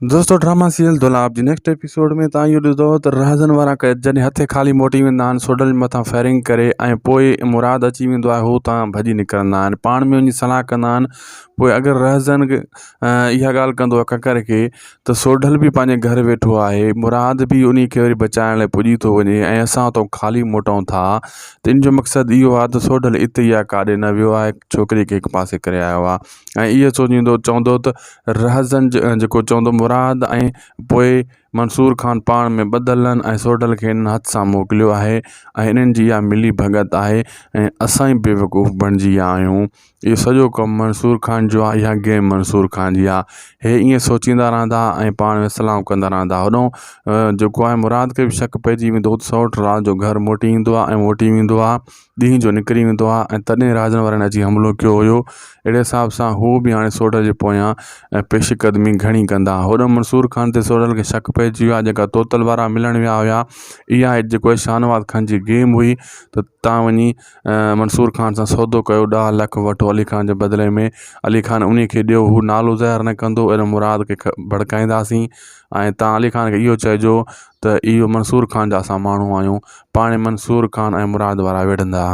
दोस्तों drama serial दुलाब जी next episode में तव्हां इहो ॾिसंदव त रहज़न वारा जॾहिं हथे ख़ाली मोटी वेंदा आहिनि सोडल मथां फायरिंग करे ऐं पोइ मुराद अची वेंदो आहे हू तव्हां भॼी निकिरंदा आहिनि पाण में वञी सलाह कंदा आहिनि। पोइ अगरि रहज़न इहा ॻाल्हि कंदो आहे ककर खे त सोडल बि पंहिंजे घर वेठो आहे, मुराद बि उन खे वरी बचाइण लाइ पुॼी थो वञे ऐं असां तो ख़ाली मोटऊं था। त इन जो मक़सदु इहो आहे त सोडल हिते ई आहे, काॾे न वियो आहे, छोकिरी खे हिकु पासे करे आयो आहे। ऐं इहो सोचींदो चवंदो त रहज़न जेको चवंदो मुराद ऐं पोइ मंसूर खान पाण में ॿधलनि ऐं सोडल खे हिन हथ सां मोकिलियो आहे ऐं हिननि जी इहा मिली भगत आहे ऐं असां ई बेवकूफ़ बणिजी विया आहियूं। इहो सॼो कमु मंसूर खान जो आहे, इहा गेम मंसूर खान जी आहे। हे ईअं सोचींदा रहंदा ऐं पाण में सलाहूं कंदा रहंदा। होॾों जेको आहे मुराद खे बि शक पइजी वेंदो त सौट राति जो घर मोटी ईंदो आहे ऐं मोटी वेंदो आहे, ॾींहं जो निकिरी वेंदो आहे ऐं तॾहिं राजन वारनि अची हमिलो कयो हुयो। अहिड़े हिसाब सां हू बि हाणे सोडल जे पोयां पेशकदमी घणी कंदा। होॾो मंसूर खान ते सोडल खे शक पइजी वियो आहे, जेका तोतल वारा मिलण विया हुआ इहा जेको शाहनवाज़ खान जी गेम हुई त तव्हां वञी मंसूर खान सां सौदो कयो, 10 लख वठो अली खान जे बदिले में, अली खान उन खे ॾियो, हू नालो ज़ाहिर न कंदो, अहिड़ो मुराद खे भड़काईंदासीं ऐं तव्हां अली खान खे इहो चइजो त इहो मंसूर खान जा असां माण्हू आहियूं। पाण मंसूर खान ऐं मुराद वारा विढ़ंदा।